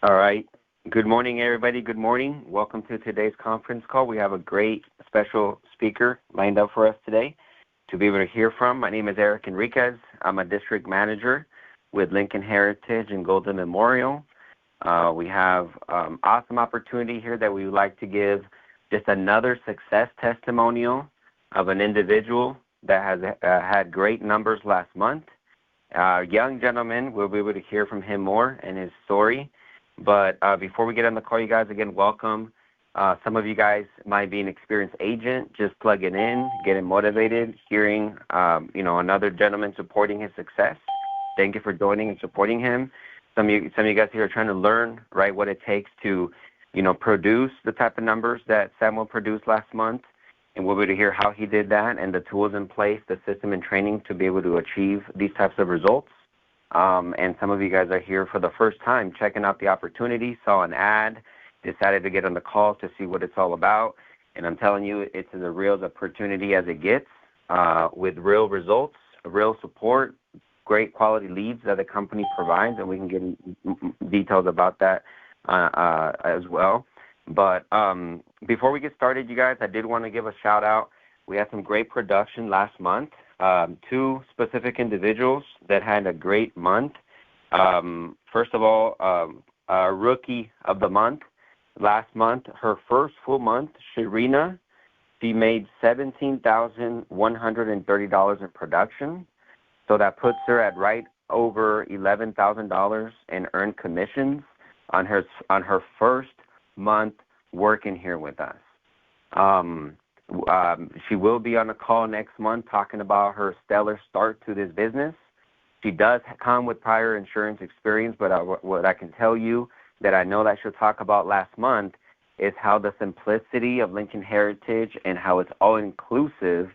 All right. Good morning, everybody. Good morning. Welcome to today's conference call. We have a great special speaker lined up for us today to be able to hear from. My name is Eric Enriquez. I'm a district manager with Lincoln Heritage and Golden Memorial. We have awesome opportunity here that we would like to give just another success testimonial of an individual that has had great numbers last month. Young gentleman, we'll be able to hear from him more and his story. But before we get on the call, you guys, again, welcome. Some of you guys might be an experienced agent, just plugging in, getting motivated, hearing, another gentleman supporting his success. Thank you for joining and supporting him. Some of you guys here are trying to learn, right, what it takes to, produce the type of numbers that Samuel produced last month. And we'll be able to hear how he did that and the tools in place, the system and training to be able to achieve these types of results. And some of you guys are here for the first time, checking out the opportunity, saw an ad, decided to get on the call to see what it's all about. And I'm telling you, it's as real as opportunity as it gets, with real results, real support, great quality leads that the company provides, and we can get in details about that as well. But before we get started, you guys, I did want to give a shout out. We had some great production last month. Two specific individuals that had a great month. First of all, our rookie of the month. Last month, her first full month, Sharina, she made $17,130 in production. So that puts her at right over $11,000 in earned commissions on her first month working here with us. She will be on a call next month talking about her stellar start to this business. She does come with prior insurance experience, but what I can tell you that I know that she'll talk about last month is how the simplicity of Lincoln Heritage and how it's all-inclusive,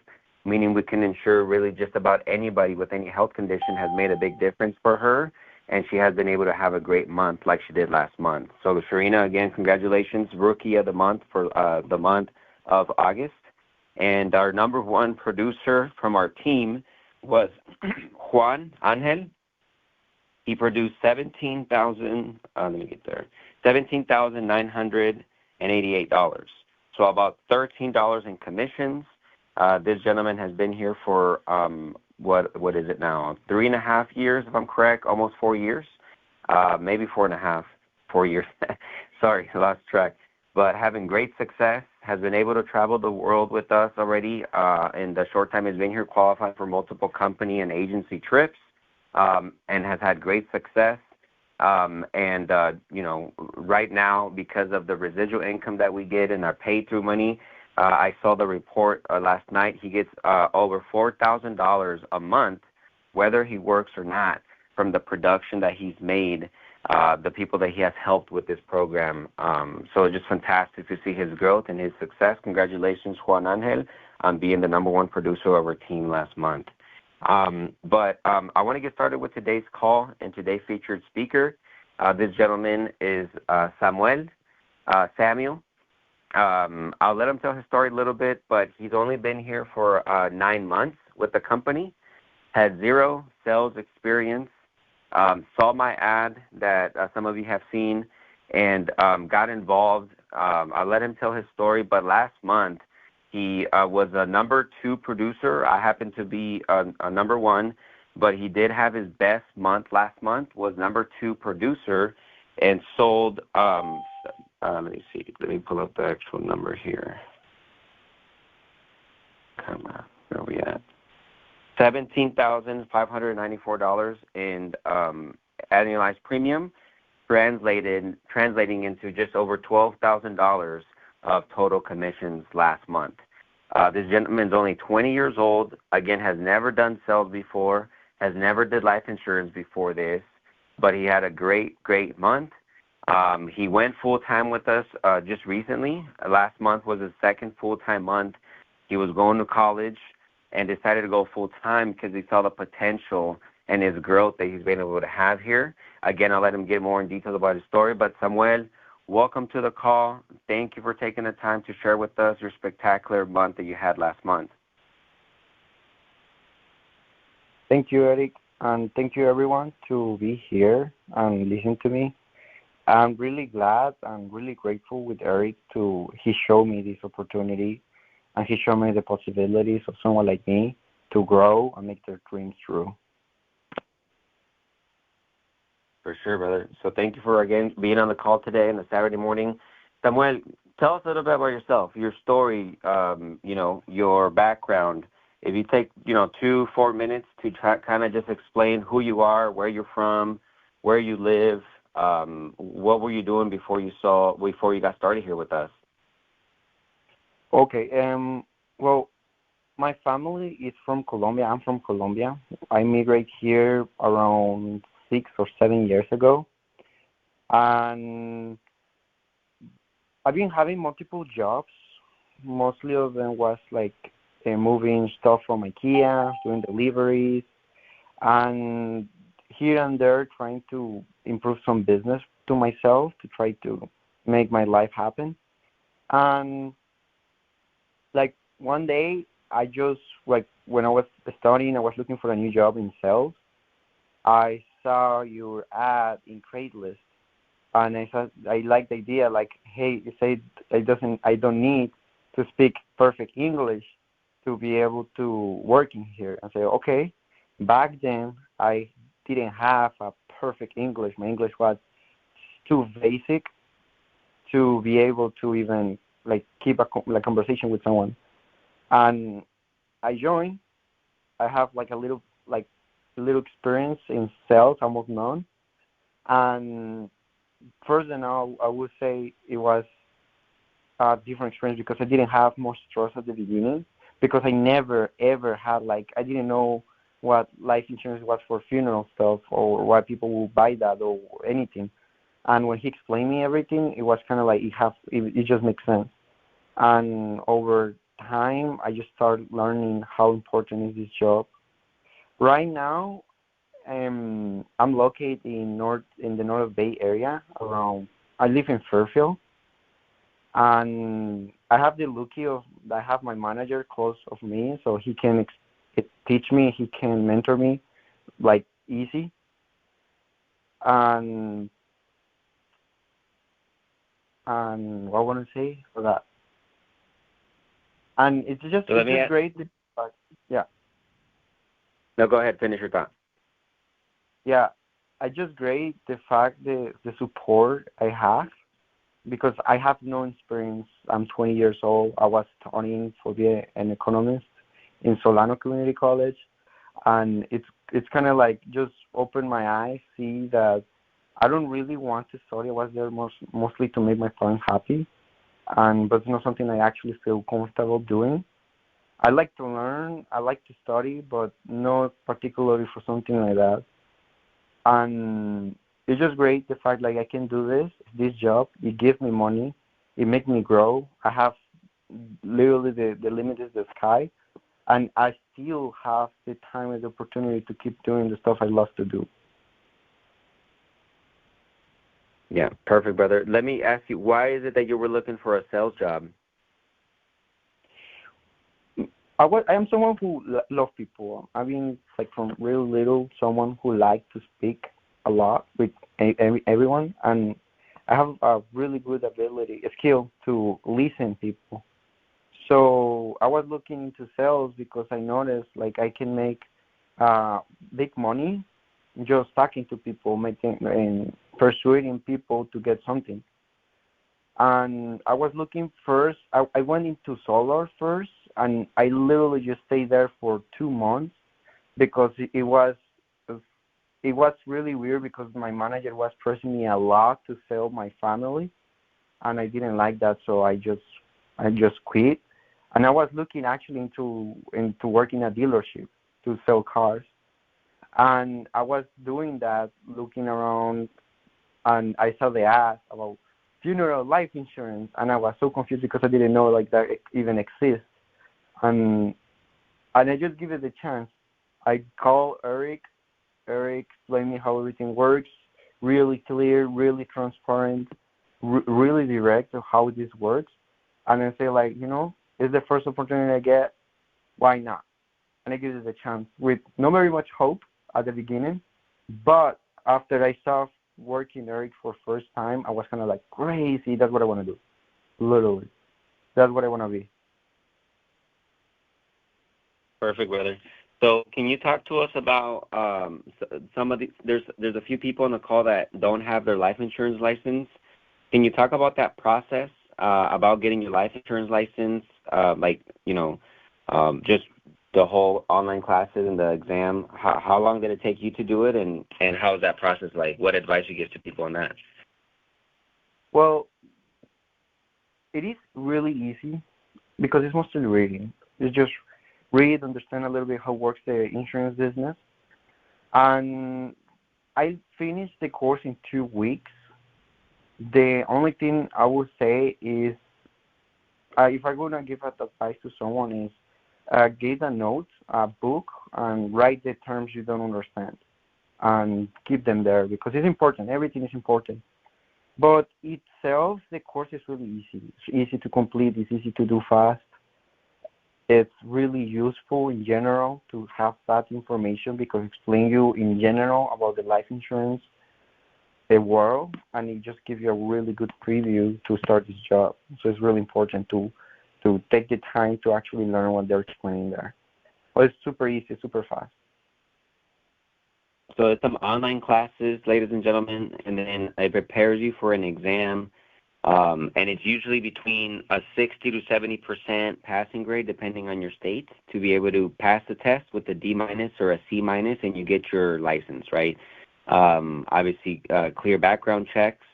meaning we can insure really just about anybody with any health condition, has made a big difference for her, and she has been able to have a great month like she did last month. So, Sharina, again, congratulations, Rookie of the Month for the month of August. And our number one producer from our team was Juan Angel. He produced $17,988. So about $13 in commissions. This gentleman has been here for what is it now? 3.5 years, if I'm correct, almost 4 years, maybe 4.5, 4 years. Sorry, I lost track. But having great success, has been able to travel the world with us already in the short time he's been here, qualified for multiple company and agency trips, and has had great success. Right now, because of the residual income that we get and our pay-through money, I saw the report last night. He gets over $4,000 a month, whether he works or not, from the production that he's made, the people that he has helped with this program. So it's just fantastic to see his growth and his success. Congratulations, Juan Angel, on being the number one producer of our team last month. But I want to get started with today's call and today's featured speaker. This gentleman is Samuel. I'll let him tell his story a little bit, but he's only been here for 9 months with the company, had zero sales experience, saw my ad that some of you have seen, and got involved. I'll let him tell his story, but last month he was a number 2 producer. I happened to be a number 1, but he did have his best month last month, was number 2 producer, and sold, let me see, let me pull up the actual number here. Come on, where are we at? $17,594 in annualized premium, translating into just over $12,000 of total commissions last month. This gentleman's only 20 years old, again, has never done sales before, has never did life insurance before this, but he had a great month. He went full-time with us just recently. Last month was his second full-time month. He was going to college and decided to go full-time because he saw the potential and his growth that he's been able to have here. Again, I'll let him get more in detail about his story. But Samuel, welcome to the call. Thank you for taking the time to share with us your spectacular month that you had last month. Thank you, Eric, and thank you, everyone, to be here and listen to me. I'm really glad and really grateful with Eric to he showed me this opportunity and he showed me the possibilities of someone like me to grow and make their dreams true. For sure, brother. So thank you for, again, being on the call today on the Saturday morning. Samuel, tell us a little bit about yourself, your story, your background. If you take, 2-4 minutes to kind of just explain who you are, where you're from, where you live, what were you doing before you got started here with us? Okay. Well, my family is from Colombia. I'm from Colombia. I immigrated here around 6 or 7 years ago, and I've been having multiple jobs. Mostly of them was like moving stuff from IKEA, doing deliveries, and here and there trying to improve some business to myself to try to make my life happen. And like one day, I just like when I was studying, I was looking for a new job in sales. I saw your ad in Craigslist, and I thought I liked the idea. Like, hey, you say I don't need to speak perfect English to be able to work in here. I say, okay. Back then, I didn't have a perfect English. My English was too basic to be able to even like keep a conversation with someone. And I joined. I have like a little experience in sales, almost none. And first and all, I would say it was a different experience because I didn't have much trust at the beginning because I never ever had I didn't know what life insurance was for funeral stuff or why people would buy that or anything. And when he explained me everything, it was kind of like it just makes sense. And over time, I just started learning how important is this job. Right now, I'm located in the North Bay area. I live in Fairfield, and I have the lucky of I have my manager close of me, so he can teach me, he can mentor me, like easy. And what I want to say for that, and So let it's me just ask. great. Yeah, No, go ahead. Finish your thought. yeah, I just great the fact the support I have because I have no experience. I'm 20 years old. I was studying for be an economist in Solano Community College, and it's kind of like just open my eyes, see that I don't really want to study. I was there mostly to make my parents happy, but it's not something I actually feel comfortable doing. I like to learn, I like to study, but not particularly for something like that. And it's just great the fact like I can do this job. It gives me money, it makes me grow. I have literally the limit is the sky, and I still have the time and the opportunity to keep doing the stuff I love to do. Yeah, perfect, brother. Let me ask you, why is it that you were looking for a sales job? I am someone who love people. I've been like from real little someone who liked to speak a lot with everyone, and I have a really good ability, a skill to listen people. So I was looking into sales because I noticed like I can make uh, big money just talking to people, making and persuading people to get something. And I was looking first. I went into solar first, and I literally just stayed there for 2 months because it was really weird because my manager was pressing me a lot to sell my family, and I didn't like that, so I just quit. And I was looking actually into working a dealership to sell cars, and I was doing that, looking around, and I saw the ad about funeral life insurance, and I was so confused because I didn't know like that it even exists. And I just give it a chance. I call Eric. Eric explained me how everything works, really clear, really transparent, really direct of how this works. And I say like, it's the first opportunity I get. Why not? And I give it a chance with not very much hope at the beginning, but after I saw working Eric for first time, I was kind of like crazy. That's what I want to do. Literally, that's what I want to be. Perfect, brother. So, can you talk to us about some of the? There's a few people on the call that don't have their life insurance license. Can you talk about that process about getting your life insurance license? Just the whole online classes and the exam. How long did it take you to do it, and how is that process like? What advice you give to people on that? Well, it is really easy because it's mostly reading. It's just read, understand a little bit how works the insurance business. And I finished the course in 2 weeks. The only thing I would say is, if I'm going to give advice to someone, is get a note, a book, and write the terms you don't understand and keep them there because it's important. Everything is important. But itself, the course is really easy. It's easy to complete. It's easy to do fast. It's really useful in general to have that information because it explains you in general about the life insurance, the world, and it just gives you a really good preview to start this job. So it's really important to take the time to actually learn what they're explaining there. But it's super easy, super fast. So it's some online classes, ladies and gentlemen, and then it prepares you for an exam. And it's usually between a 60 to 70% passing grade, depending on your state, to be able to pass the test with a D- or a C-, and you get your license, right? Obviously, clear background checks,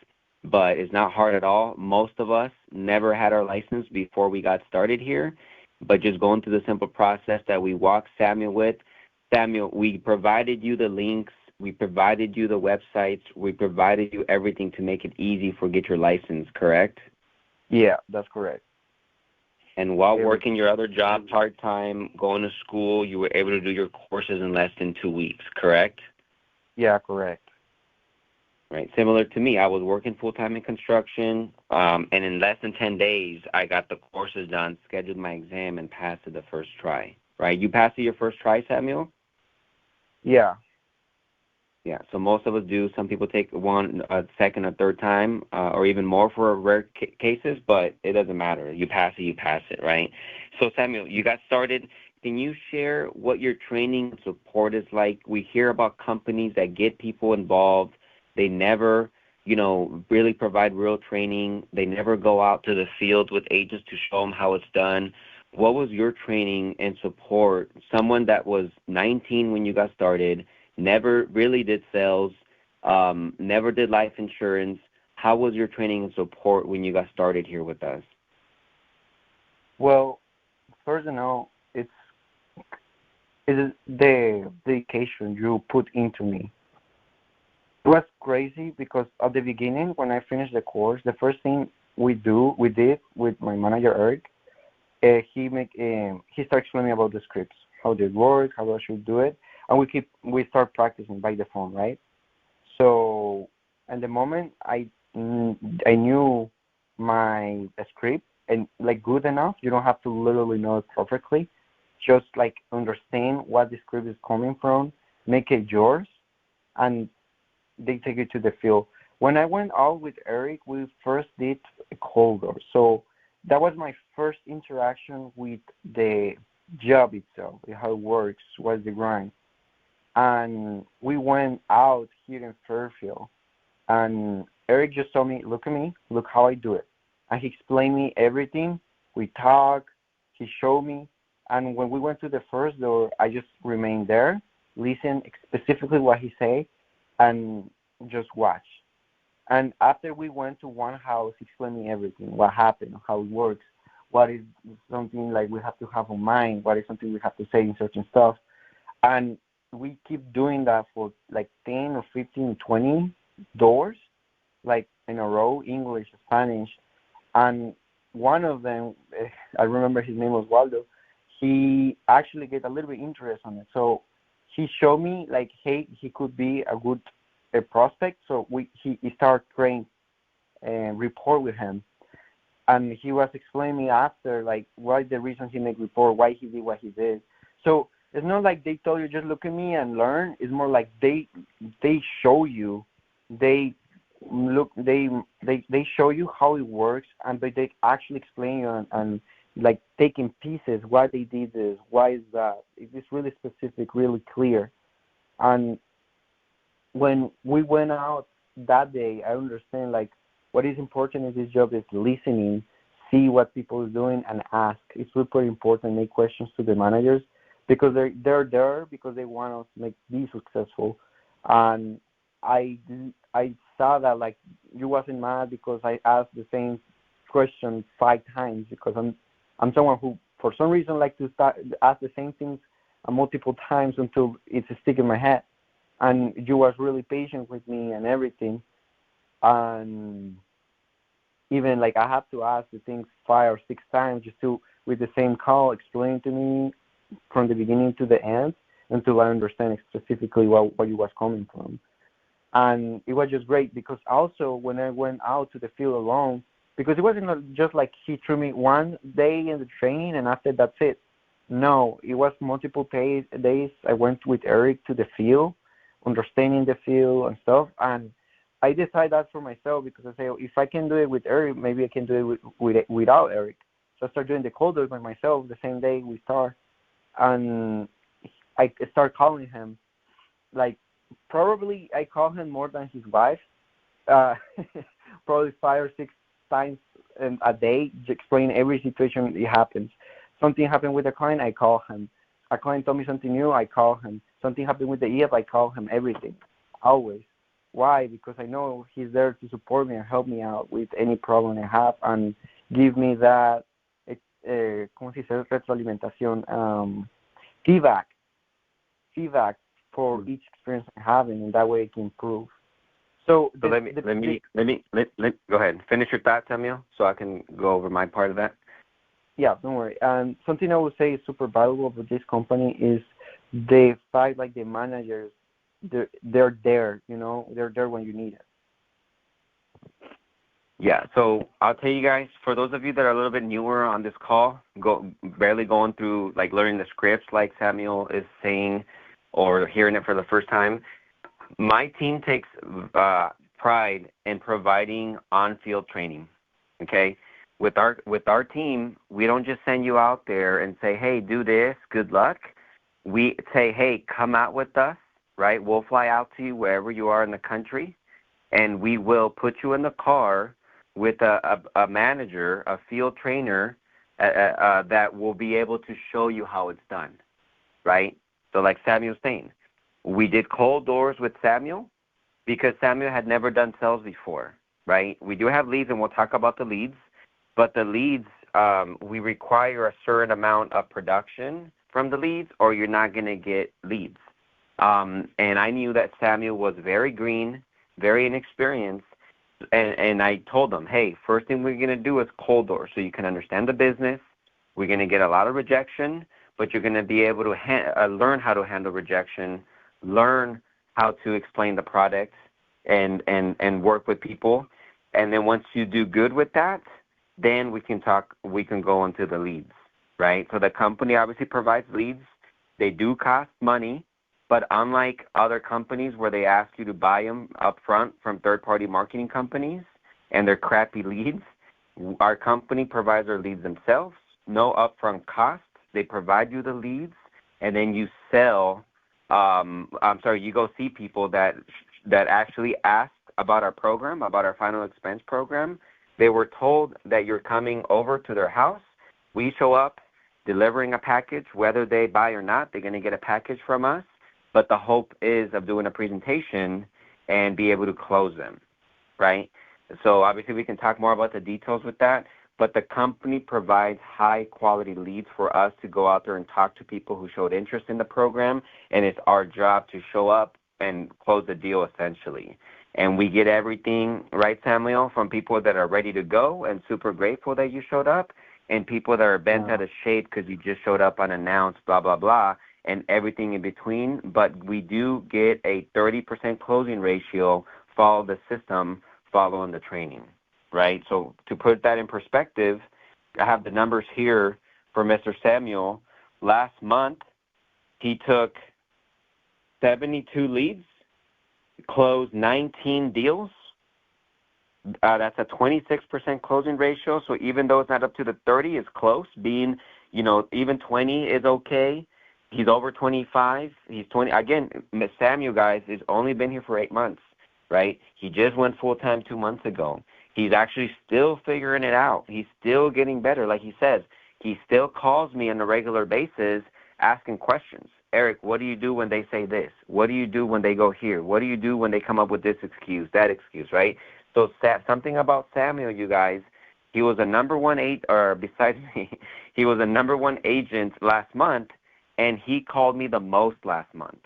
but it's not hard at all. Most of us never had our license before we got started here, but just going through the simple process that we walked Samuel with. Samuel, we provided you the links. We provided you the websites. We provided you everything to make it easy for get your license, correct? Yeah, that's correct. And while working your other job part-time, going to school, you were able to do your courses in less than 2 weeks, correct? Yeah, correct. Right. Similar to me, I was working full-time in construction, and in less than 10 days, I got the courses done, scheduled my exam, and passed it the first try. Right? You passed it your first try, Samuel? Yeah. Yeah, so most of us do. Some people take one, a second, or third time, or even more for rare cases, but it doesn't matter. You pass it, right? So, Samuel, you got started. Can you share what your training and support is like? We hear about companies that get people involved. They never, really provide real training. They never go out to the field with agents to show them how it's done. What was your training and support? Someone that was 19 when you got started, never really did sales, never did life insurance. How was your training and support when you got started here with us? Well, first of all, it's the dedication you put into me. It was crazy because at the beginning, when I finished the course, the first thing we did with my manager Eric, he started explaining about the scripts, how they work, how I should do it, and we start practicing by the phone, right? So at the moment I knew my script and like good enough. You don't have to literally know it perfectly, just like understand what the script is coming from, make it yours, and they take it to the field. When I went out with Eric, we first did a cold door. So that was my first interaction with the job itself, how it works, what's the grind. And we went out here in Fairfield, and Eric just told me, look at me, look how I do it. And he explained me everything. We talked, he showed me, and when we went to the first door, I just remained there, listen specifically what he said, and just watch. And after we went to one house, he explained me everything, what happened, how it works, what is something like we have to have in mind, what is something we have to say in certain stuff. And we keep doing that for like 10 or 15, 20 doors, like in a row, English, Spanish. And one of them, I remember his name was Waldo, he actually get a little bit interest on it. So he showed me like, hey, he could be a good prospect. So he started creating a report with him. And he was explaining me after, like, what the reason he make report, why he did what he did. So it's not like they told you just look at me and learn. It's more like they show you they look they show you how it works, and they actually explain you and like taking pieces why they did this, why is that. It is really specific, really clear. And when we went out that day, I understand like what is important in this job is listening, see what people are doing, and ask. It's super important. Make questions to the managers because they're there because they want us to be successful. And I saw that like you wasn't mad because I asked the same question 5 times because I'm someone who for some reason like to ask the same things multiple times until it's stick in my head. And you was really patient with me and everything. And even like I have to ask the things 5 or 6 times just to with the same call explain to me from the beginning to the end until I understand specifically where you was coming from. And it was just great because also when I went out to the field alone, because it wasn't just like he threw me one day in the training and after that's it. No, it was multiple days. I went with Eric to the field, understanding the field and stuff. And I decided that for myself because I say, if I can do it with Eric, maybe I can do it without Eric. So I started doing the cold doors by myself the same day we start. And I start calling him. Like, probably I call him more than his wife. Probably 5 or 6 times a day, explain every situation that happens. Something happened with a client, I call him. A client told me something new, I call him. Something happened with the EF, I call him. Everything, always. Why? Because I know he's there to support me and help me out with any problem I have and give me that, ¿cómo se dice? Retroalimentación, feedback for each experience I have, and in that way I can improve. So let me go ahead. Finish your thought, Samuel, so I can go over my part of that. Yeah, don't worry. And something I would say is super valuable with this company is the fact like the managers, they're there, they're there when you need it. Yeah, so I'll tell you guys, for those of you that are a little bit newer on this call, barely going through, like learning the scripts like Samuel is saying or hearing it for the first time, my team takes pride in providing on-field training, okay? With our team, we don't just send you out there and say, hey, do this, good luck. We say, hey, come out with us, right? We'll fly out to you wherever you are in the country, and we will put you in the car with a manager, a field trainer that will be able to show you how it's done, right? So like Samuel's saying, we did cold doors with Samuel because Samuel had never done sales before, right? We do have leads, and we'll talk about the leads. But the leads, we require a certain amount of production from the leads or you're not going to get leads. And I knew that Samuel was very green, very inexperienced, and I told him, hey, first thing we're going to do is cold door so you can understand the business. We're going to get a lot of rejection, but you're going to be able to learn how to handle rejection, learn how to explain the product and work with people. And then once you do good with that, then we can go into the leads, right? So the company obviously provides leads. They do cost money, but unlike other companies where they ask you to buy them up front from third-party marketing companies and they're crappy leads, our company provides our leads themselves, no upfront cost. They provide you the leads, and then you sell. You go see people that actually asked about our program, about our final expense program. They were told that you're coming over to their house. We show up delivering a package. Whether they buy or not, they're going to get a package from us. But the hope is of doing a presentation and be able to close them, right? So obviously we can talk more about the details with that. But the company provides high-quality leads for us to go out there and talk to people who showed interest in the program, and it's our job to show up and close the deal essentially. And we get everything, right, Samuel, from people that are ready to go and super grateful that you showed up, and people that are bent out of shape because you just showed up unannounced, blah, blah, blah, and everything in between. But we do get a 30% closing ratio, follow the system, following the training, right? So to put that in perspective, I have the numbers here for Mr. Samuel. Last month, he took 72 leads closed 19 deals. That's a 26% closing ratio. So even though it's not up to the 30, it's close. Being, even 20 is okay. He's over 25. He's 20. Again, Samuel, guys, has only been here for 8 months, right? He just went full-time 2 months ago. He's actually still figuring it out. He's still getting better. Like he says, he still calls me on a regular basis asking questions. Eric, what do you do when they say this? What do you do when they go here? What do you do when they come up with this excuse, that excuse, right? So something about Samuel, you guys, he was a number one besides me, he was a number one agent last month, and he called me the most last month,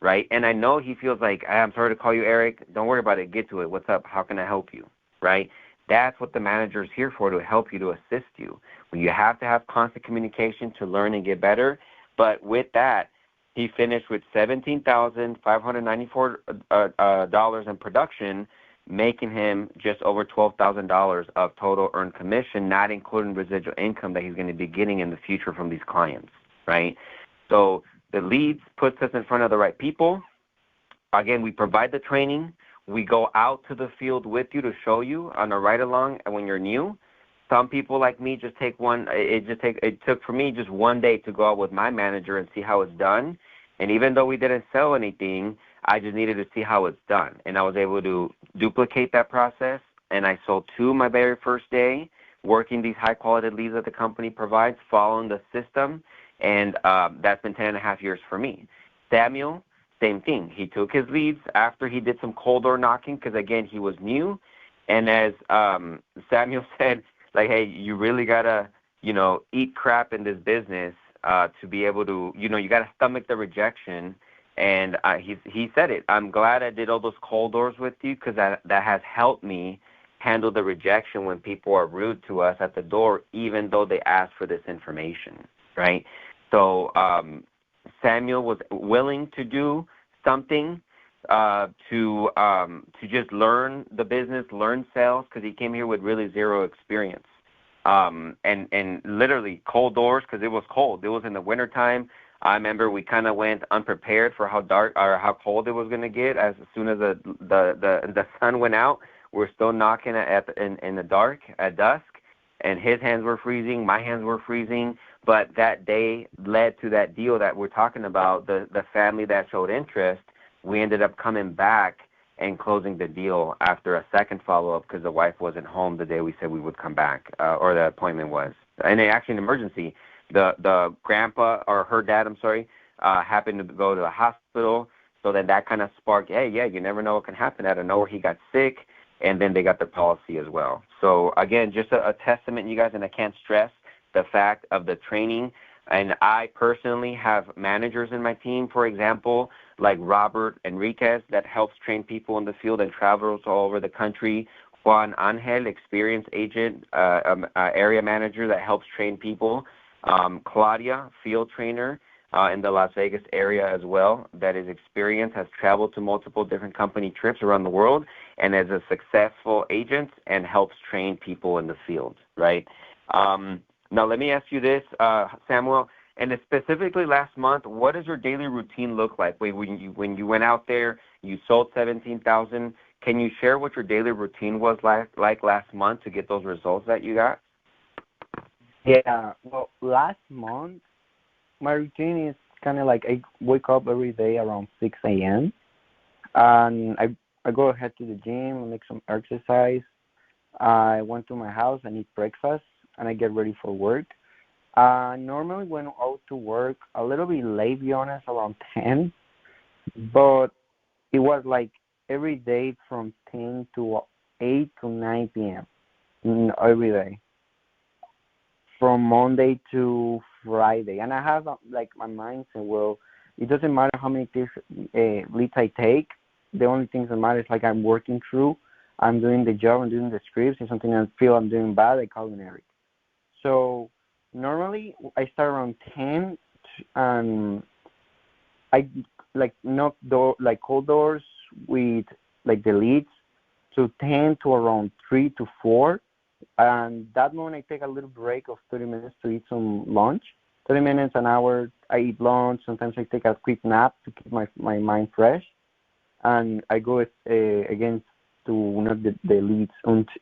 right? And I know he feels like, I'm sorry to call you, Eric. Don't worry about it. Get to it. What's up? How can I help you, right? That's what the manager is here for, to help you, to assist you. Well, you have to have constant communication to learn and get better. But with that, he finished with $17,594 in production, making him just over $12,000 of total earned commission, not including residual income that he's going to be getting in the future from these clients, right? So the leads puts us in front of the right people. Again, we provide the training. We go out to the field with you to show you on a ride-along when you're new. Some people like me just take one. It took for me just 1 day to go out with my manager and see how it's done. And even though we didn't sell anything, I just needed to see how it's done. And I was able to duplicate that process. And I sold 2 my very first day, working these high-quality leads that the company provides, following the system. And that's been 10.5 years for me. Samuel, same thing. He took his leads after he did some cold door knocking because, again, he was new. And as Samuel said, like, hey, you really got to, eat crap in this business to be able to, you got to stomach the rejection. And he said it. I'm glad I did all those cold doors with you because that has helped me handle the rejection when people are rude to us at the door, even though they ask for this information, right? So Samuel was willing to do something to just learn the business, learn sales, because he came here with really zero experience. And literally cold doors because it was cold. It was in the wintertime. I remember we kind of went unprepared for how dark or how cold it was going to get. As soon as the sun went out, we're still knocking in the dark at dusk, and his hands were freezing, my hands were freezing. But that day led to that deal that we're talking about, the family that showed interest. We ended up coming back and closing the deal after a second follow-up because the wife wasn't home the day we said we would come back, or the appointment was. And actually an emergency. The grandpa, or her dad, happened to go to the hospital. So then that kind of sparked, hey, yeah, you never know what can happen. Out of nowhere, he got sick, and then they got the policy as well. So, again, just a testament, you guys, and I can't stress the fact of the training. And I personally have managers in my team, for example, like Robert Enriquez, that helps train people in the field and travels all over the country. Juan Angel, experienced agent, area manager that helps train people. Claudia, field trainer in the Las Vegas area as well, that is experienced, has traveled to multiple different company trips around the world, and is a successful agent and helps train people in the field, right? Now, let me ask you this, Samuel, and specifically last month, what does your daily routine look like? When you went out there, you sold 17,000. Can you share what your daily routine was like last month to get those results that you got? Yeah, well, last month, my routine is kind of like I wake up every day around 6 a.m. and I go ahead to the gym and make some exercise. I went to my house and eat breakfast, and I get ready for work. Normally went out to work a little bit late, to be honest, around 10, but it was like every day from 10 to 8 to 9 p.m. Every day, from Monday to Friday. And I have like my mindset, well, it doesn't matter how many leads I take. The only things that matter is like I'm working through. I'm doing the job, I'm doing the scripts. If something I feel I'm doing bad, I call in Eric. So normally I start around 10, and I like knock cold doors with like the leads to 10 to around 3 to 4. And that moment I take a little break of 30 minutes to eat some lunch. 30 minutes, an hour, I eat lunch. Sometimes I take a quick nap to keep my mind fresh. and I go again to one of the leads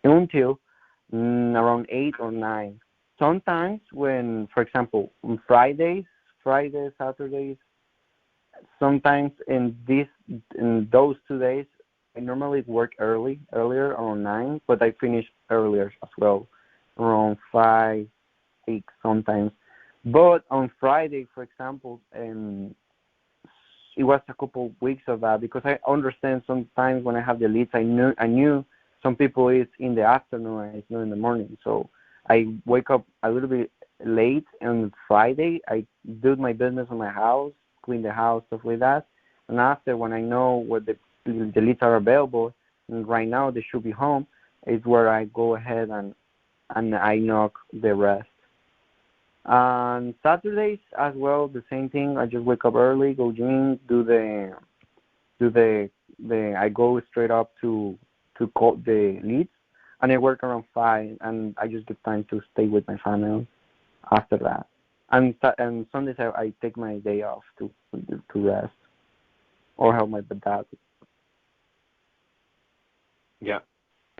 until around 8 or 9. Sometimes when, for example, on Fridays, Saturdays, sometimes in those 2 days, I normally work earlier around 9, but I finish earlier as well, around 5, 6 sometimes. But on Friday, for example, it was a couple weeks of that because I understand sometimes when I have the leads, I knew some people it's in the afternoon and it's not in the morning. So I wake up a little bit late on Friday. I do my business in my house, clean the house, stuff like that. And after, when I know what the leads are available, and right now they should be home, is where I go ahead and I knock the rest. On Saturdays as well, the same thing. I just wake up early, go gym, do the I go straight up to call the leads, and I work around 5, and I just get time to stay with my family after that. And Sundays I take my day off to rest or help my dad. Yeah,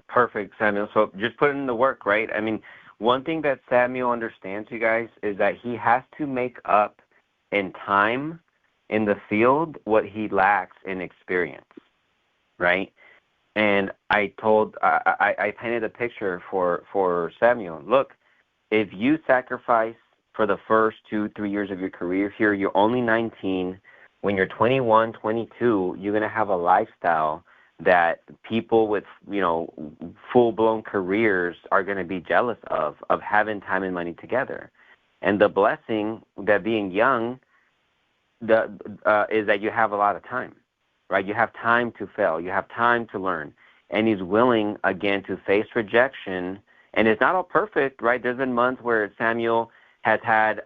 perfect, Samuel. So just put in the work, right? I mean, one thing that Samuel understands, you guys, is that he has to make up in time in the field what he lacks in experience, right? And I painted a picture for Samuel. Look, if you sacrifice for the first 2-3 years of your career here, you're only 19. When you're 21, 22, you're going to have a lifestyle that people with, full-blown careers are going to be jealous of having time and money together. And the blessing that being young is that you have a lot of time, right? You have time to fail. You have time to learn. And he's willing, again, to face rejection. And it's not all perfect, right? There's been months where Samuel has had,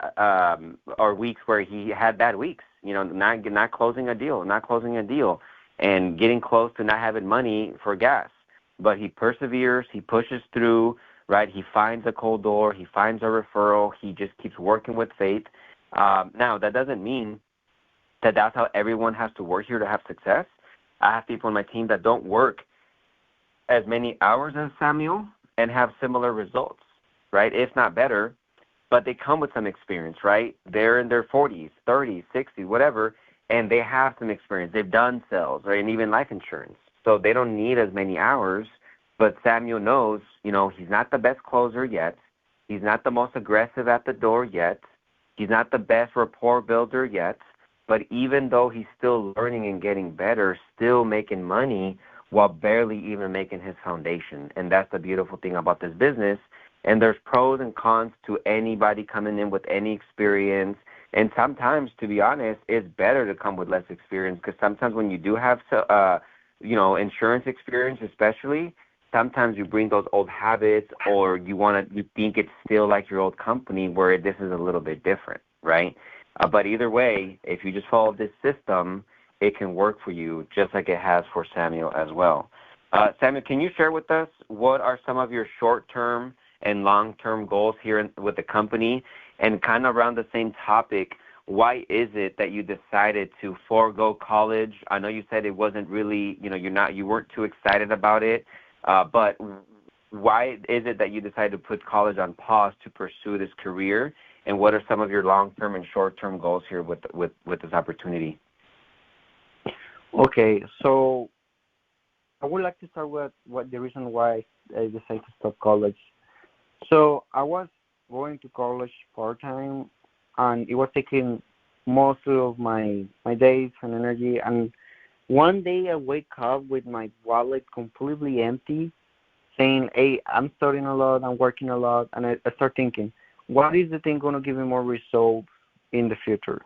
or weeks where he had bad weeks, not closing a deal, and getting close to not having money for gas. But he perseveres, he pushes through, right? He finds a cold door, he finds a referral, he just keeps working with faith. Now, that doesn't mean that that's how everyone has to work here to have success. I have people on my team that don't work as many hours as Samuel and have similar results, right? If not better, but they come with some experience, right? They're in their 40s, 30s, 60s, whatever, and they have some experience. They've done sales, right, and even life insurance. So they don't need as many hours, but Samuel knows, he's not the best closer yet. He's not the most aggressive at the door yet. He's not the best rapport builder yet. But even though he's still learning and getting better, still making money while barely even making his foundation. And that's the beautiful thing about this business. And there's pros and cons to anybody coming in with any experience. And sometimes, to be honest, it's better to come with less experience because sometimes when you do have, insurance experience especially, sometimes you bring those old habits or you think it's still like your old company where this is a little bit different, right? But either way, if you just follow this system, it can work for you just like it has for Samuel as well. Samuel, can you share with us what are some of your short-term and long-term goals here with the company? And kind of around the same topic, why is it that you decided to forego college? I know you said it wasn't really, you weren't too excited about it, but why is it that you decided to put college on pause to pursue this career? And what are some of your long-term and short-term goals here with this opportunity? Okay, so I would like to start with what the reason why I decided to stop college. So I was going to college part-time, and it was taking most of my days and energy. And one day I wake up with my wallet completely empty, saying, hey, I'm studying a lot, I'm working a lot, and I start thinking, what is the thing going to give me more results in the future?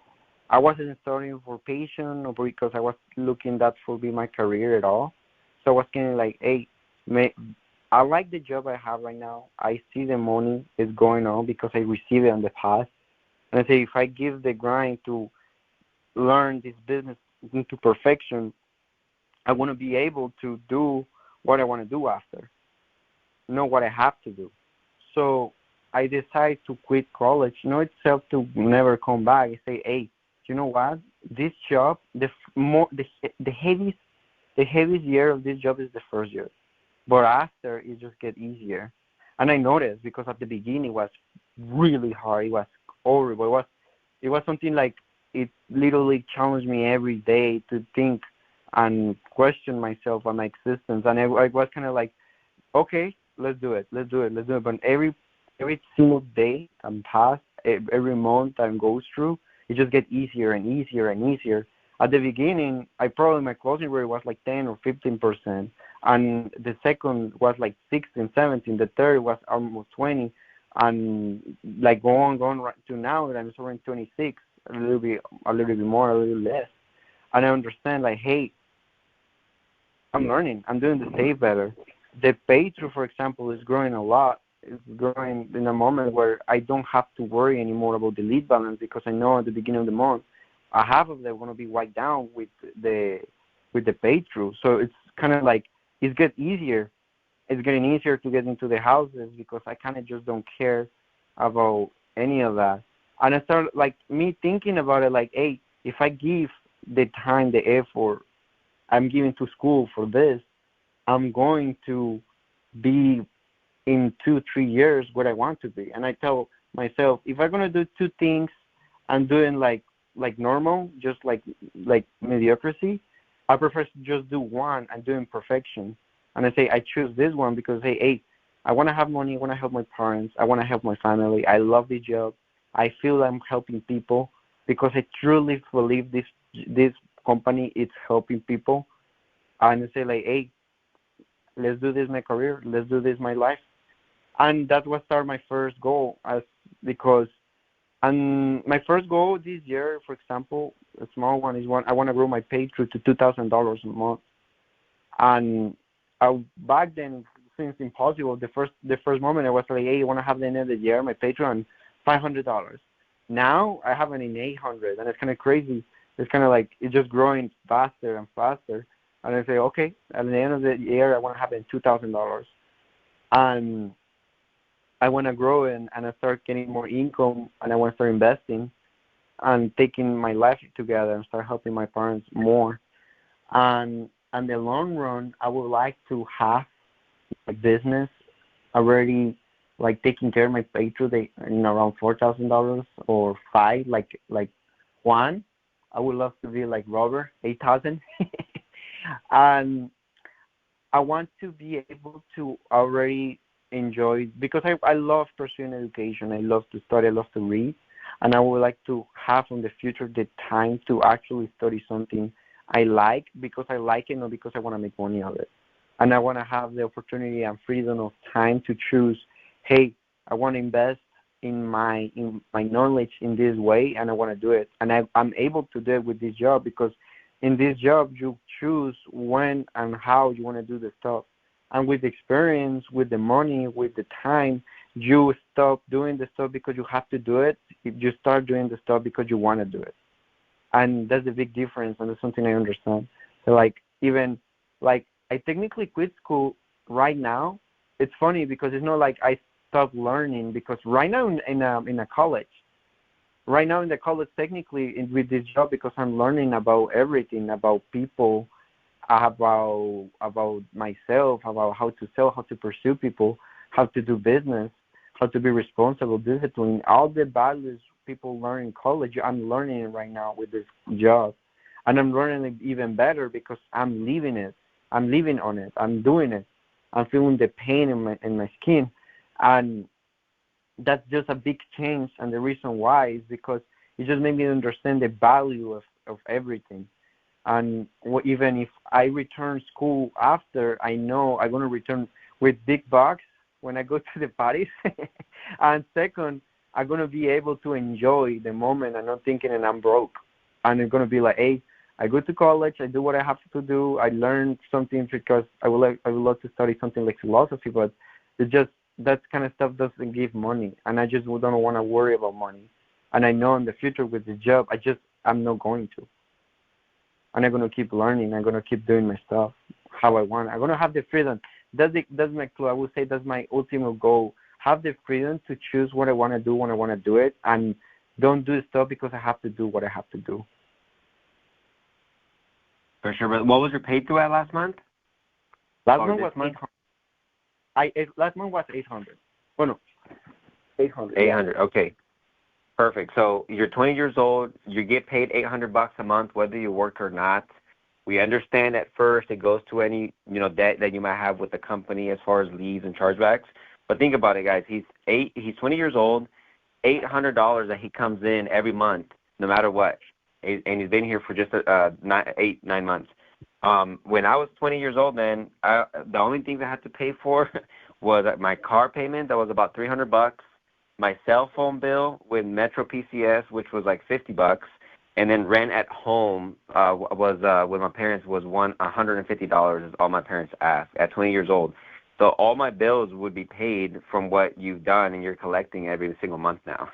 I wasn't studying for passion or because I was looking that for be my career at all. So I was kind of like, hey, I like the job I have right now. I see the money is going on because I received it in the past. And I say, if I give the grind to learn this business into perfection, I want to be able to do what I want to do after, know what I have to do. So I decided to quit college, know itself to never come back. I say, hey, you know what? This job, the the heaviest year of this job is the first year, but after it just get easier. And I noticed because at the beginning it was really hard. It was horrible. It was something like it literally challenged me every day to think and question myself and my existence. And I was kind of like, okay, let's do it. But every single day I'm past, every month I goes through, it just gets easier and easier and easier. At the beginning, my closing rate was like 10 or 15%, and the second was like 16, 17. The third was almost 20, and like going right to now that I'm scoring 26, a little bit more, a little less. And I understand like, hey, I'm learning. I'm doing the save better. The pay through, for example, is growing a lot. It's growing in a moment where I don't have to worry anymore about the lead balance because I know at the beginning of the month, half of them are going to be wiped down with the pay through. So it's kind of like it's getting easier. It's getting easier to get into the houses because I kind of just don't care about any of that. And I started like me thinking about it like, hey, if I give the time, the effort I'm giving to school for this, I'm going to be in 2-3 years where I want to be. And I tell myself, if I'm gonna do two things, I'm doing like normal, just like mediocrity. I prefer to just do one and doing perfection. And I say I choose this one because hey, I want to have money. I want to help my parents. I want to help my family. I love this job. I feel I'm helping people because I truly believe this company is helping people. And I say like, hey, let's do this my career. Let's do this my life. And that was start my first goal because my first goal this year, for example, a small one is I want to grow my pay through to $2,000 a month. And back then, since impossible, the first moment I was like, hey, I want to have the end of the year my Patreon $500. Now I have it in 800, and it's kind of crazy. It's kind of like it's just growing faster and faster. And I say, okay, at the end of the year I want to have it in $2,000, and I want to grow and I start getting more income, and I want to start investing and taking my life together and start helping my parents more. And in the long run, I would like to have a business already, like taking care of my pay through in around $4,000 or five, like Juan. I would love to be like Robert, 8,000. And I want to be able to already enjoy, because I love pursuing education. I love to study. I love to read. And I would like to have in the future the time to actually study something I like because I like it, not because I want to make money out of it. And I want to have the opportunity and freedom of time to choose, hey, I want to invest in my knowledge in this way, and I want to do it. And I'm able to do it with this job because in this job you choose when and how you want to do the stuff. And with the experience, with the money, with the time, you stop doing the stuff because you have to do it. You start doing the stuff because you want to do it. And that's the big difference, and that's something I understand. So like even like I technically quit school right now. It's funny because it's not like I stopped learning, because right now in a college, right now in the college technically with this job, because I'm learning about everything, about people, about myself, about how to sell, how to pursue people, how to do business, how to be responsible, discipline, all the values people learn in college. I'm learning it right now with this job, and I'm learning it even better because I'm living it. I'm living on it. I'm doing it. I'm feeling the pain in my skin, and that's just a big change. And the reason why is because it just made me understand the value of everything. And even if I return school after, I know I'm going to return with big bucks when I go to the parties. And second, I'm going to be able to enjoy the moment and not thinking that I'm broke. And it's going to be like, hey, I go to college, I do what I have to do, I learn something because I would love to study something like philosophy, but it just, that kind of stuff doesn't give money. And I just don't want to worry about money. And I know in the future with the job, I'm not going to. And I'm going to keep learning. I'm going to keep doing my stuff how I want. I'm going to have the freedom. That's my clue. I would say that's my ultimate goal. Have the freedom to choose what I want to do when I want to do it, and don't do stuff because I have to do what I have to do. For sure. But what was your pay through at last month? Last Or month this was month? 800. Last month was 800. Oh no, 800. 800. Okay. Perfect. So you're 20 years old. You get paid $800 a month, whether you work or not. We understand at first it goes to any debt that you might have with the company as far as leaves and chargebacks. But think about it, guys. He's 20 years old. $800 that he comes in every month, no matter what, and he's been here for just 9 months. When I was 20 years old, then the only thing I had to pay for was my car payment. That was about $300. My cell phone bill with Metro PCS, which was like $50, and then rent at home was with my parents was $150. Is all my parents asked at 20 years old. So all my bills would be paid from what you've done, and you're collecting every single month now,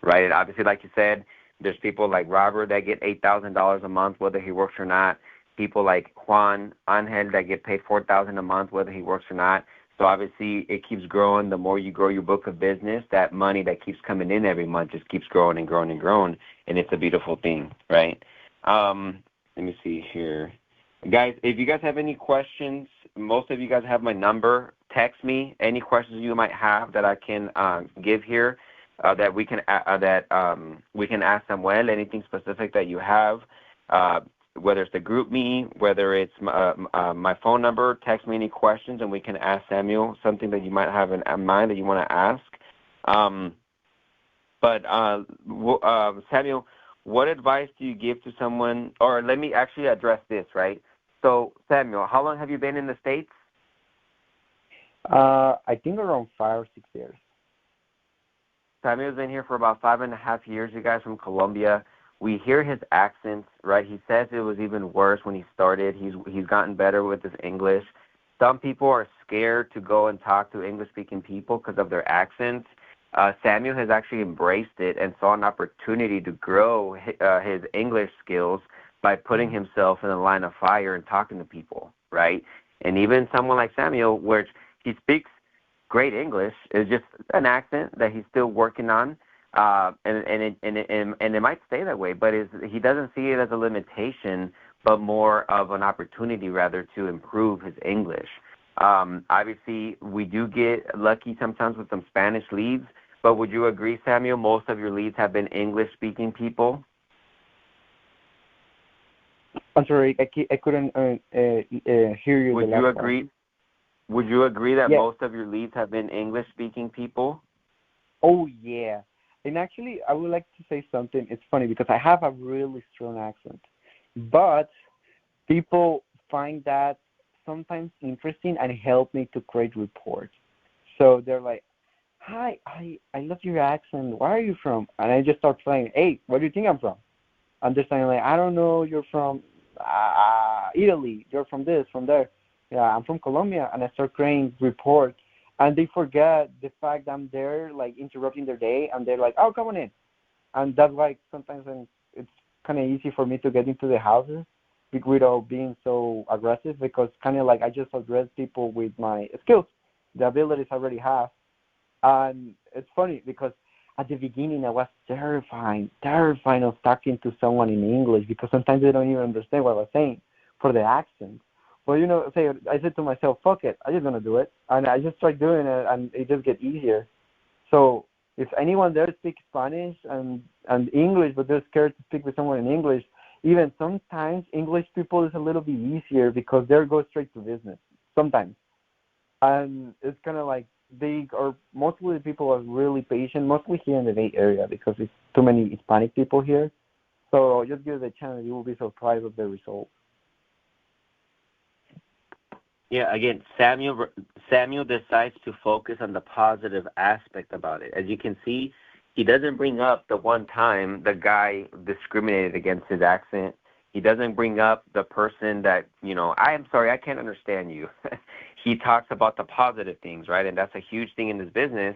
right? And obviously, like you said, there's people like Robert that get $8,000 a month, whether he works or not. People like Juan Angel that get paid $4,000 a month, whether he works or not. So obviously, it keeps growing. The more you grow your book of business, that money that keeps coming in every month just keeps growing and growing and growing, and it's a beautiful thing, right? Let me see here. Guys, if you guys have any questions, most of you guys have my number. Text me any questions you might have that I can give here, that we can ask Samuel. Anything specific that you have, whether it's the group me, whether it's my phone number. Text me any questions, and we can ask Samuel something that you might have in mind that you want to ask. Samuel, what advice do you give to someone? Or let me actually address this, right? So, Samuel, how long have you been in the States? I think around 5 or 6 years. Samuel's been here for about 5.5 years. You guys from Colombia. We hear his accents, right? He says it was even worse when he started. He's gotten better with his English. Some people are scared to go and talk to English-speaking people because of their accents. Samuel has actually embraced it and saw an opportunity to grow his English skills by putting himself in the line of fire and talking to people, right? And even someone like Samuel, where he speaks great English, is just an accent that he's still working on, and it might stay that way, but he doesn't see it as a limitation, but more of an opportunity rather to improve his English. Obviously, we do get lucky sometimes with some Spanish leads, but would you agree, Samuel, most of your leads have been English-speaking people? I'm sorry, I couldn't hear you. Would you agree? Would you agree that Yes. most of your leads have been English-speaking people? Oh yeah, and actually, I would like to say something. It's funny because I have a really strong accent, but people find that sometimes interesting and help me to create reports. So they're like, "Hi, I love your accent. Where are you from?" And I just start playing. "Hey, where do you think I'm from?" And they're saying like, "I don't know. You're from Italy. You're from this, from there." "Yeah, I'm from Colombia." And I start creating reports, and they forget the fact that I'm there, like interrupting their day, and they're like, "Oh, come on in." And that's like sometimes when it's kind of easy for me to get into the houses without being so aggressive, because kind of like I just address people with my skills, the abilities I already have. And it's funny because at the beginning I was terrified of talking to someone in English because sometimes they don't even understand what I was saying for the accent. Well, I said to myself, fuck it, I'm just going to do it. And I just started doing it, and it just gets easier. So if anyone there speaks Spanish and English, but they're scared to speak with someone in English, even sometimes English people is a little bit easier because they go straight to business sometimes. And it's kind of like mostly the people are really patient, mostly here in the Bay Area because it's too many Hispanic people here. So just give it a chance, you will be surprised with the results. Yeah, again, Samuel decides to focus on the positive aspect about it. As you can see, he doesn't bring up the one time the guy discriminated against his accent. He doesn't bring up the person that, I am sorry, I can't understand you. He talks about the positive things, right? And that's a huge thing in this business.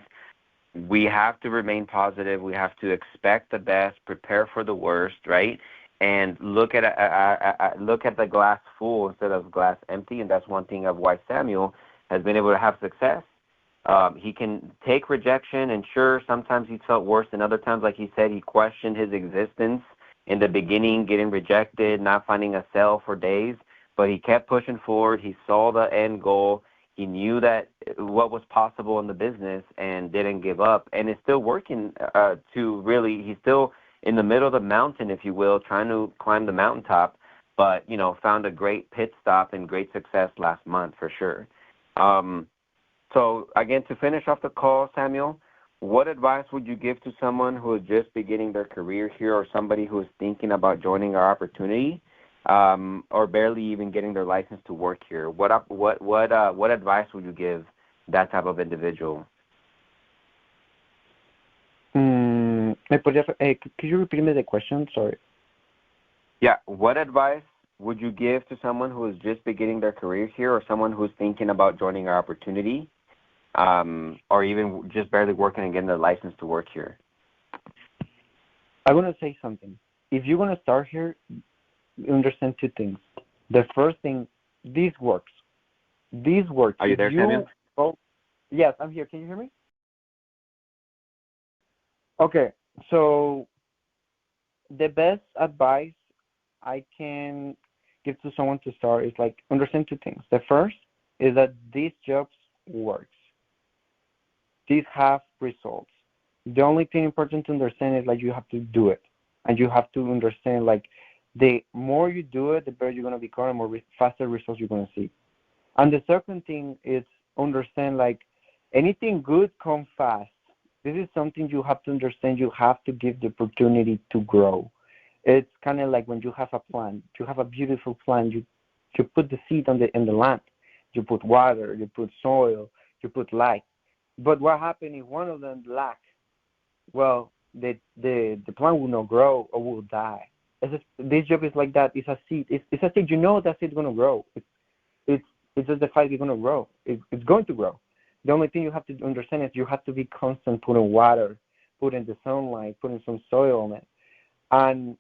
We have to remain positive. We have to expect the best, prepare for the worst, right? And look at the glass full instead of glass empty, and that's one thing of why Samuel has been able to have success. He can take rejection, and sure, sometimes he felt worse than other times. Like he said, he questioned his existence, in the beginning, getting rejected, not finding a sale for days, but he kept pushing forward. He saw the end goal. He knew that what was possible in the business and didn't give up. And it's still working to really, he's still in the middle of the mountain, if you will, trying to climb the mountaintop, but, found a great pit stop and great success last month for sure. So, again, to finish off the call, Samuel, what advice would you give to someone who is just beginning their career here or somebody who is thinking about joining our opportunity or barely even getting their license to work here? What advice would you give that type of individual? Could you repeat me the question? Sorry. Yeah. What advice would you give to someone who is just beginning their career here or someone who's thinking about joining our opportunity or even just barely working and getting their license to work here? I want to say something. If you're going to start here, understand two things. The first thing, this works. This works. Are you there, Samuel? Yes, I'm here. Can you hear me? Okay. So the best advice I can give to someone to start is like understand two things. The first is that these jobs works. These have results. The only thing important to understand is like you have to do it, and you have to understand like the more you do it, the better you're gonna become, and more faster results you're gonna see. And the second thing is understand like anything good comes fast. This is something you have to understand. You have to give the opportunity to grow. It's kind of like when you have a plant. You have a beautiful plant. You put the seed in the land. You put water. You put soil. You put light. But what happens if one of them lacks? Well, the plant will not grow or will die. This job is like that. It's a seed. It's a seed. You know that seed's going to grow. It's just the fact it's going to grow. It's going to grow. The only thing you have to understand is you have to be constant putting water, putting the sunlight, putting some soil on it. And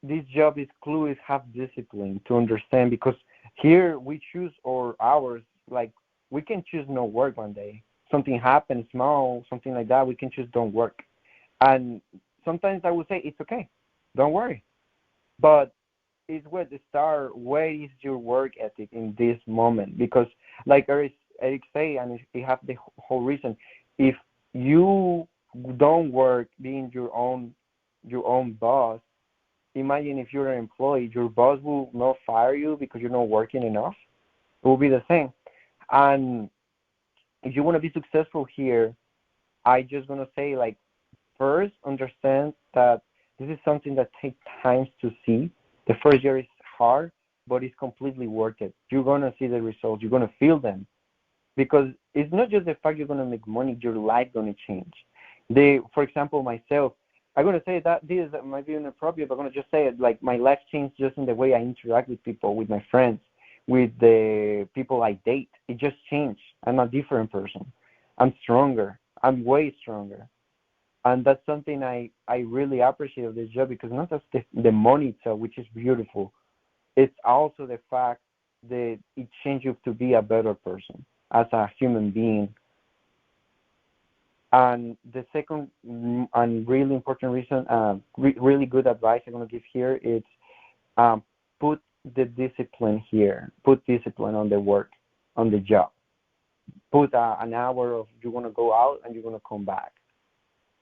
this job is clue is have discipline to understand, because here we choose our hours. Like we can choose no work one day. Something happens small, something like that, we can choose don't work. And sometimes I would say it's okay, don't worry. But it's where the start. Where is your work ethic in this moment? Because like Eric say, and he have the whole reason. If you don't work being your own boss, imagine if you're an employee, your boss will not fire you because you're not working enough. It will be the same. And if you want to be successful here, I just gonna say like first understand that this is something that takes time to see. The first year is hard, but it's completely worth it. You're gonna see the results. You're gonna feel them. Because it's not just the fact you're going to make money, your life going to change. For example, myself, I'm going to say that this might be inappropriate, but I'm going to just say it, like my life changed just in the way I interact with people, with my friends, with the people I date. It just changed. I'm a different person. I'm stronger. I'm way stronger. And that's something I really appreciate of this job, because not just the money itself, which is beautiful, it's also the fact that it changed you to be a better person as a human being. And the second and really important reason, really good advice I'm going to give here is put the discipline here. Put discipline on the work, on the job. Put an hour of you're going to go out and you're going to come back.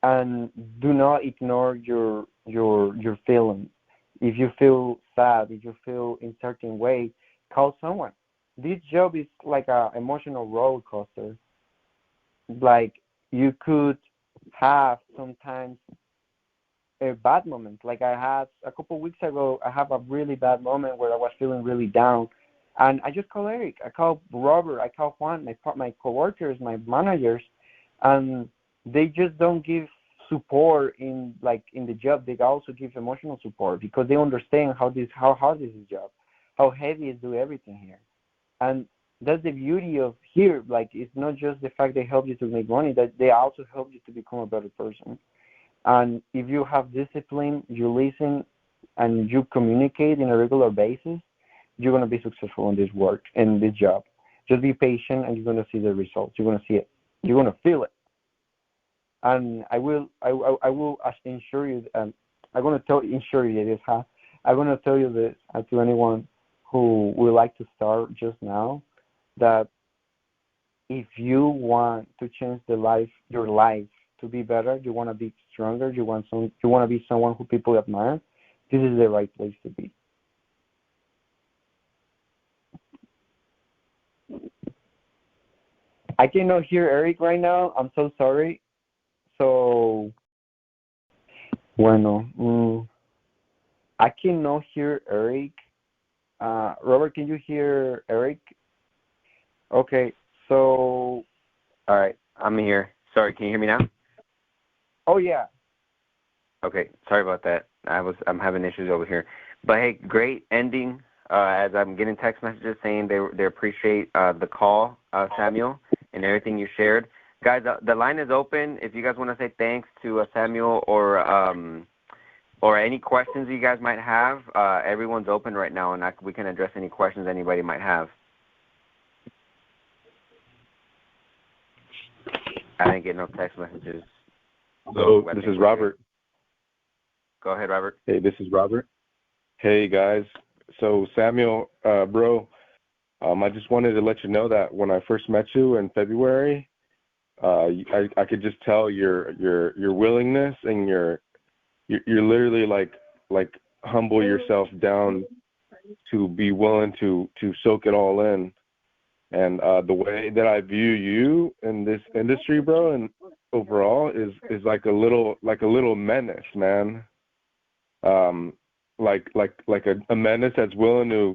And do not ignore your feelings. If you feel sad, if you feel in certain way, call someone. This job is like an emotional roller coaster. Like you could have sometimes a bad moment. Like I had a couple of weeks ago, I have a really bad moment where I was feeling really down, and I just call Eric, I call Robert, I call Juan, my coworkers, my managers, and they just don't give support in the job. They also give emotional support because they understand how hard is this job, how heavy is do everything here. And that's the beauty of here. Like, it's not just the fact they help you to make money, that they also help you to become a better person. And if you have discipline, you listen, and you communicate in a regular basis, you're going to be successful in this work, in this job. Just be patient, and you're going to see the results. You're going to see it. You're going to feel it. And I will assure you I'm going to tell you, in short, it is, huh? I'm going to tell you this to anyone who would like to start just now, that if you want to change your life to be better, you want to be stronger, you want to be someone who people admire, this is the right place to be. I cannot hear Eric right now. I'm so sorry. So, bueno, I cannot hear Eric. Robert, can you hear Eric? Okay, so. All right, I'm here. Sorry, can you hear me now? Oh, yeah. Okay, sorry about that. I'm having issues over here. But hey, great ending. As I'm getting text messages saying they appreciate the call, Samuel, and everything you shared. Guys, the line is open. If you guys want to say thanks to Samuel or any questions you guys might have, everyone's open right now, and we can address any questions anybody might have. I didn't get no text messages. So this is Robert. Go ahead, Robert. Hey, this is Robert. Hey, guys. So Samuel, bro, I just wanted to let you know that when I first met you in February, I could just tell your willingness, and you're literally like humble yourself down to be willing to soak it all in. And the way that I view you in this industry, bro, and overall is like a little menace, man. Like a menace that's willing to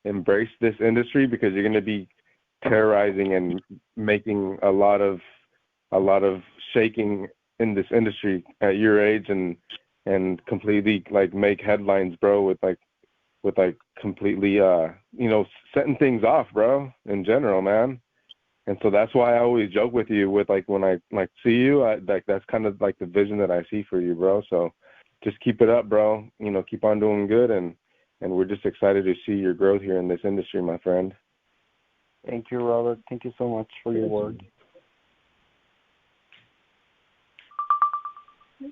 embrace this industry, because you're going to be terrorizing and making a lot of shaking in this industry at your age, and completely like make headlines, bro, with completely setting things off, bro, in general, man. And so that's why I always joke with you with when I see you, that's kind of like the vision that I see for you, bro. So just keep it up, bro. Keep on doing good, and we're just excited to see your growth here in this industry, my friend. Thank you, Robert. Thank you so much for your word.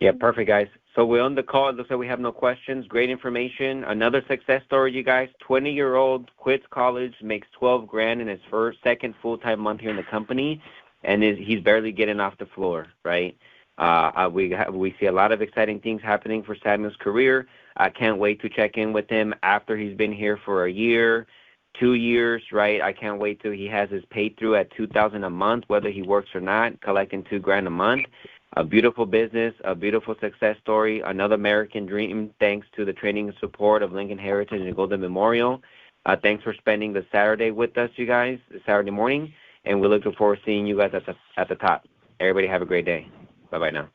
Yeah, perfect, guys. So we're on the call. It looks like we have no questions. Great information. Another success story, you guys. 20-year-old quits college, makes $12,000 in his second full-time month here in the company, and he's barely getting off the floor, right? We see a lot of exciting things happening for Samuel's career. I can't wait to check in with him after he's been here for a year, 2 years, right? I can't wait till he has his pay through at $2,000 a month, whether he works or not, collecting $2,000 a month. A beautiful business, a beautiful success story, another American dream, thanks to the training and support of Lincoln Heritage and Golden Memorial. Thanks for spending the Saturday with us, you guys, Saturday morning, and we're looking forward to seeing you guys at the top. Everybody have a great day. Bye-bye now.